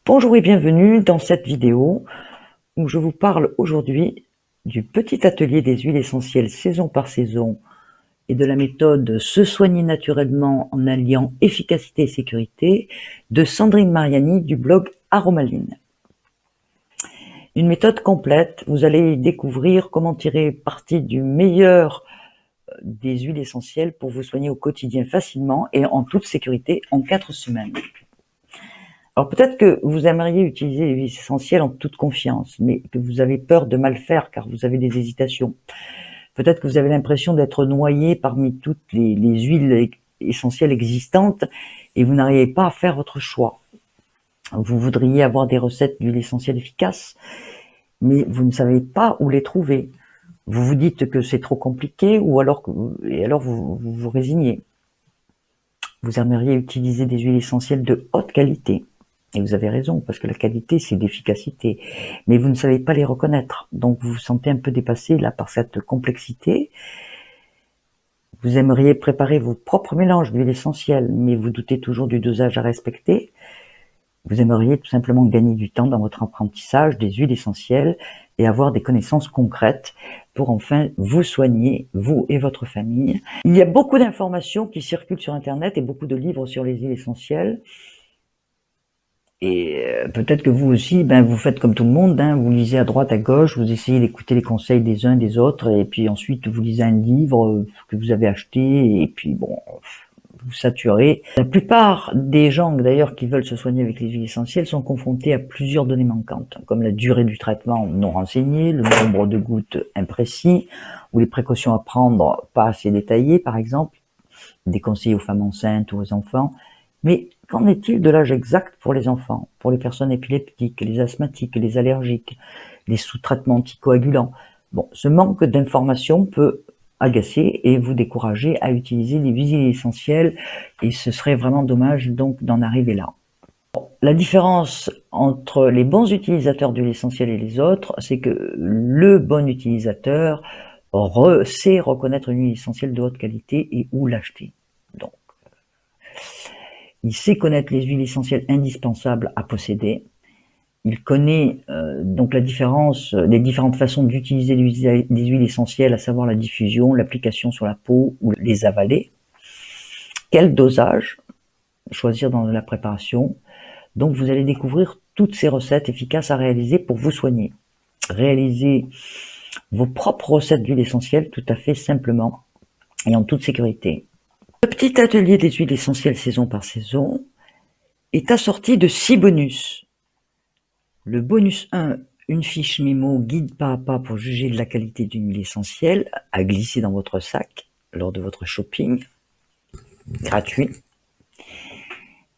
Bonjour et bienvenue dans cette vidéo où je vous parle aujourd'hui du petit atelier des huiles essentielles saison par saison et de la méthode se soigner naturellement en alliant efficacité et sécurité de Sandrine Mariani du blog Aromaline. Une méthode complète, vous allez découvrir comment tirer parti du meilleur des huiles essentielles pour vous soigner au quotidien facilement et en toute sécurité en 4 semaines. Alors peut-être que vous aimeriez utiliser les huiles essentielles en toute confiance, mais que vous avez peur de mal faire car vous avez des hésitations. Peut-être que vous avez l'impression d'être noyé parmi toutes les huiles essentielles existantes et vous n'arrivez pas à faire votre choix. Vous voudriez avoir des recettes d'huiles essentielles efficaces, mais vous ne savez pas où les trouver. Vous vous dites que c'est trop compliqué ou alors vous vous résignez. Vous aimeriez utiliser des huiles essentielles de haute qualité. Et vous avez raison, parce que la qualité, c'est l'efficacité. Mais vous ne savez pas les reconnaître. Donc vous vous sentez un peu dépassé là par cette complexité. Vous aimeriez préparer vos propres mélanges d'huiles essentielles, mais vous doutez toujours du dosage à respecter. Vous aimeriez tout simplement gagner du temps dans votre apprentissage des huiles essentielles et avoir des connaissances concrètes pour enfin vous soigner, vous et votre famille. Il y a beaucoup d'informations qui circulent sur Internet et beaucoup de livres sur les huiles essentielles. Et peut-être que vous aussi, vous faites comme tout le monde, vous lisez à droite, à gauche, vous essayez d'écouter les conseils des uns des autres, et puis ensuite vous lisez un livre que vous avez acheté, et puis bon, vous saturez. La plupart des gens d'ailleurs qui veulent se soigner avec les huiles essentielles sont confrontés à plusieurs données manquantes, comme la durée du traitement non renseignée, le nombre de gouttes imprécis, ou les précautions à prendre pas assez détaillées par exemple, des conseils aux femmes enceintes ou aux enfants. Mais qu'en est-il de l'âge exact pour les enfants, pour les personnes épileptiques, les asthmatiques, les allergiques, les sous-traitements anticoagulants? Bon, ce manque d'informations peut agacer et vous décourager à utiliser les huiles essentielles et ce serait vraiment dommage donc d'en arriver là. Bon, la différence entre les bons utilisateurs d'huile essentielle et les autres, c'est que le bon utilisateur sait reconnaître une huile essentielle de haute qualité et où l'acheter. Donc, il sait connaître les huiles essentielles indispensables à posséder. Il connaît donc la différence, les différentes façons d'utiliser les huiles essentielles, à savoir la diffusion, l'application sur la peau ou les avaler. Quel dosage choisir dans la préparation. Donc vous allez découvrir toutes ces recettes efficaces à réaliser pour vous soigner. Réalisez vos propres recettes d'huile essentielle tout à fait simplement et en toute sécurité. Le petit atelier des huiles essentielles saison par saison est assorti de 6 bonus. Le bonus 1, une fiche mémo guide pas à pas pour juger de la qualité d'une huile essentielle à glisser dans votre sac lors de votre shopping, gratuit.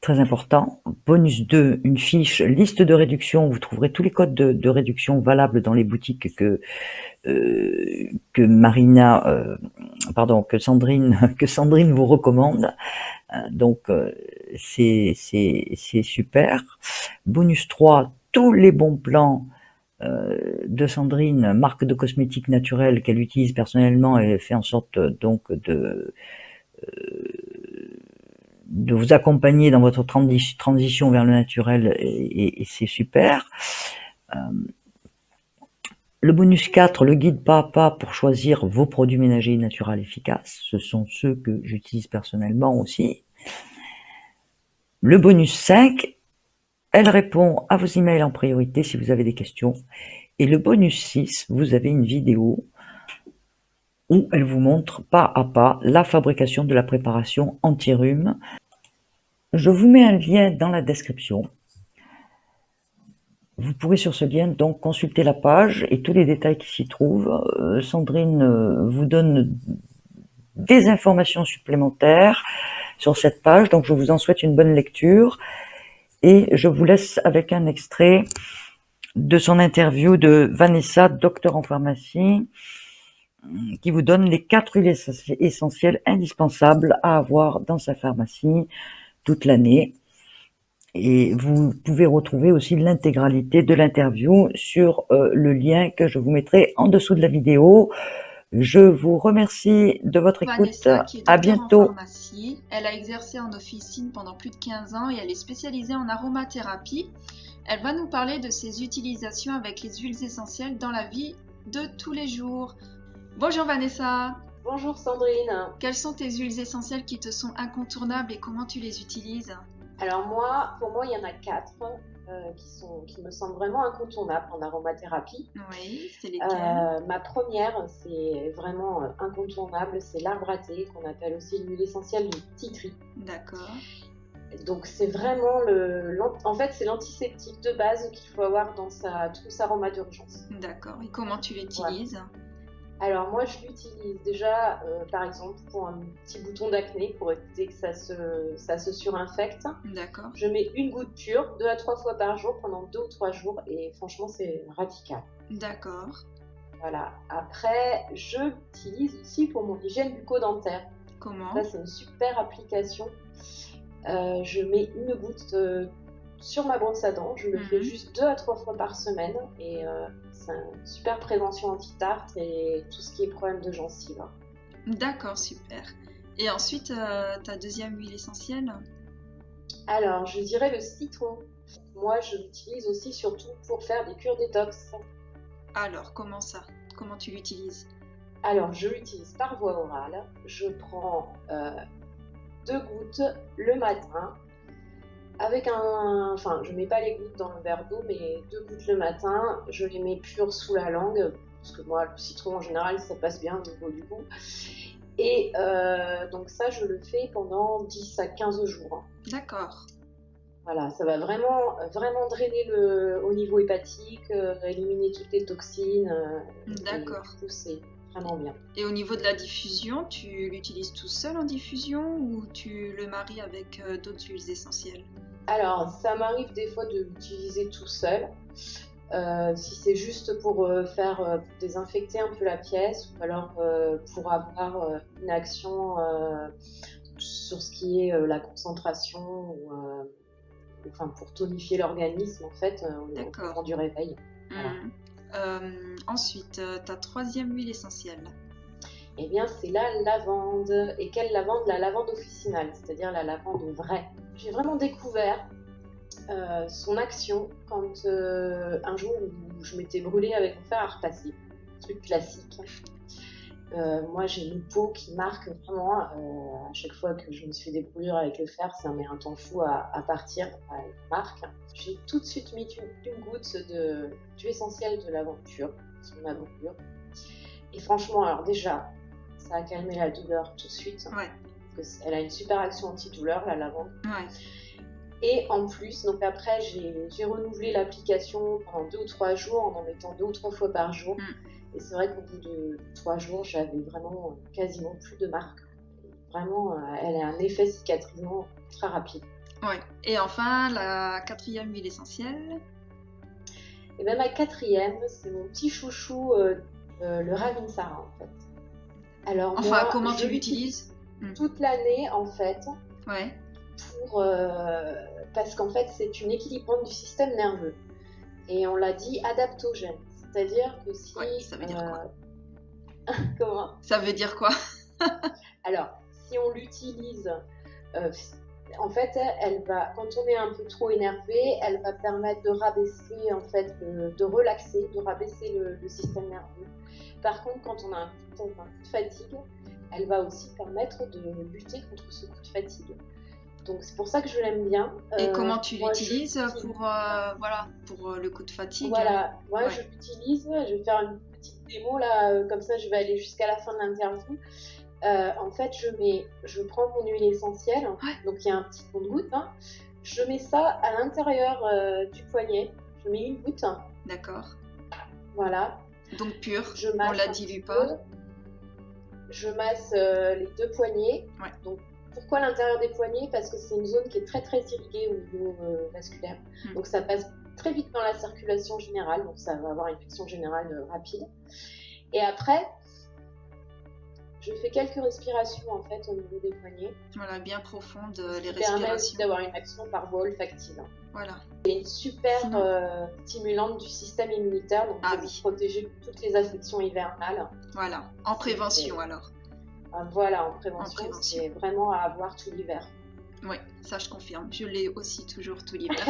Très important. Bonus 2, une fiche liste de réduction. Vous trouverez tous les codes de réduction valables dans les boutiques que Sandrine vous recommande. Donc c'est super. Bonus 3, tous les bons plans de Sandrine, marque de cosmétiques naturels qu'elle utilise personnellement et fait en sorte donc de vous accompagner dans votre transition vers le naturel et c'est super. Le bonus 4, le guide pas à pas pour choisir vos produits ménagers naturels efficaces. Ce sont ceux que j'utilise personnellement aussi. Le bonus 5, elle répond à vos emails en priorité si vous avez des questions. Et le bonus 6, vous avez une vidéo où elle vous montre pas à pas la fabrication de la préparation anti-rhume. Je vous mets un lien dans la description. Vous pourrez sur ce lien donc consulter la page et tous les détails qui s'y trouvent. Sandrine vous donne des informations supplémentaires sur cette page, donc je vous en souhaite une bonne lecture et je vous laisse avec un extrait de son interview de Vanessa, docteur en pharmacie, qui vous donne les 4 huiles essentielles indispensables à avoir dans sa pharmacie toute l'année. Et vous pouvez retrouver aussi l'intégralité de l'interview sur le lien que je vous mettrai en dessous de la vidéo. Je vous remercie de votre écoute. Vanessa, qui est À docteur en bientôt. pharmacie. Elle a exercé en officine pendant plus de 15 ans et elle est spécialisée en aromathérapie. Elle va nous parler de ses utilisations avec les huiles essentielles dans la vie de tous les jours. Bonjour Vanessa. Bonjour Sandrine. Quelles sont tes huiles essentielles qui te sont incontournables et comment tu les utilises? Alors pour moi, il y en a 4 qui me semblent vraiment incontournables en aromathérapie. Oui, c'est lesquelles? Ma première, c'est vraiment incontournable, c'est l'arbre à thé, qu'on appelle aussi l'huile essentielle du titri. D'accord. Donc c'est vraiment en fait, c'est l'antiseptique de base qu'il faut avoir dans sa trousse aroma d'urgence. D'accord. Et comment tu l'utilises? Alors moi je l'utilise déjà par exemple pour un petit bouton d'acné pour éviter que ça se surinfecte. D'accord. Je mets une goutte pure 2 à 3 fois par jour pendant 2 ou 3 jours et franchement c'est radical. D'accord. Voilà. Après je l'utilise aussi pour mon hygiène bucco-dentaire. Comment? Ça c'est une super application. Je mets une goutte sur ma brosse à dents, je le fais juste 2 à 3 fois par semaine et c'est une super prévention anti-tartre et tout ce qui est problème de gencives. D'accord, super. Et ensuite, ta deuxième huile essentielle? Alors, je dirais le citron. Moi, je l'utilise aussi surtout pour faire des cures détox. Alors, comment ça? Comment tu l'utilises? Alors, je l'utilise par voie orale. Je prends 2 gouttes le matin. Enfin, je mets pas les gouttes dans le verre d'eau, mais 2 gouttes le matin, je les mets pures sous la langue, parce que moi, le citron en général, ça passe bien au niveau du goût. Et donc ça, je le fais pendant 10 à 15 jours. D'accord. Voilà, ça va vraiment, vraiment drainer au niveau hépatique, éliminer toutes les toxines. D'accord. Et du coup, c'est vraiment bien. Et au niveau de la diffusion, tu l'utilises tout seul en diffusion ou tu le maries avec d'autres huiles essentielles? Alors, ça m'arrive des fois de l'utiliser tout seul. Si c'est juste pour désinfecter un peu la pièce ou alors pour avoir une action sur ce qui est la concentration ou enfin pour tonifier l'organisme en fait au moment du réveil. Voilà. Ensuite, ta troisième huile essentielle? Eh bien, c'est la lavande. Et quelle lavande? La lavande officinale, c'est-à-dire la lavande vraie. J'ai vraiment découvert son action quand un jour où je m'étais brûlée avec mon fer à repasser, truc classique. Moi j'ai une peau qui marque vraiment à chaque fois que je me suis fait des brûlures avec le fer, ça met un temps fou à partir, elle marque. J'ai tout de suite mis une goutte d'huile essentielle de lavande pure sur ma brûlure et franchement alors déjà ça a calmé la douleur tout de suite, ouais. Parce qu'elle a une super action antidouleur la lavande. Ouais. Et en plus, donc après, j'ai renouvelé l'application pendant 2 ou 3 jours en mettant 2 ou 3 fois par jour. Et c'est vrai qu'au bout de 3 jours, j'avais vraiment quasiment plus de marques. Vraiment, elle a un effet cicatrisant très rapide. Ouais. Et enfin, la quatrième huile essentielle? Et bien ma quatrième, c'est mon petit chouchou, le Ravinsara en fait. Alors enfin, moi, comment tu l'utilises? Toute l'année en fait. Ouais. Parce qu'en fait c'est une équilibrante du système nerveux et on l'a dit adaptogène, c'est-à-dire que si ça veut dire quoi? Comment? Ça veut dire quoi? Alors si on l'utilise en fait elle va, quand on est un peu trop énervé, elle va permettre de rabaisser en fait de relaxer, de rabaisser le système nerveux. Par contre quand on a un coup de fatigue, elle va aussi permettre de lutter contre ce coup de fatigue. Donc c'est pour ça que je l'aime bien. Et comment tu l'utilises pour le coup de fatigue? Voilà, moi je l'utilise, je vais faire une petite démo là, comme ça je vais aller jusqu'à la fin de l'interview. En fait, je prends mon huile essentielle, donc il y a un petit compte-gouttes, hein. Je mets ça à l'intérieur du poignet, je mets une goutte. D'accord. Voilà. Donc pure, on la dilue pas. Je masse les 2 poignets. Ouais. Donc pourquoi l'intérieur des poignets? Parce que c'est une zone qui est très très irriguée au niveau vasculaire. Donc ça passe très vite dans la circulation générale, donc ça va avoir une action générale rapide. Et après, je fais quelques respirations en fait au niveau des poignets. Voilà, bien profonde les respirations. Ça permet aussi d'avoir une action par voie olfactive. Voilà. Et une super stimulante du système immunitaire, donc pour protéger toutes les affections hivernales. Voilà, en prévention alors. Voilà, en prévention, c'est vraiment à avoir tout l'hiver. Oui, ça je confirme. Je l'ai aussi toujours tout l'hiver.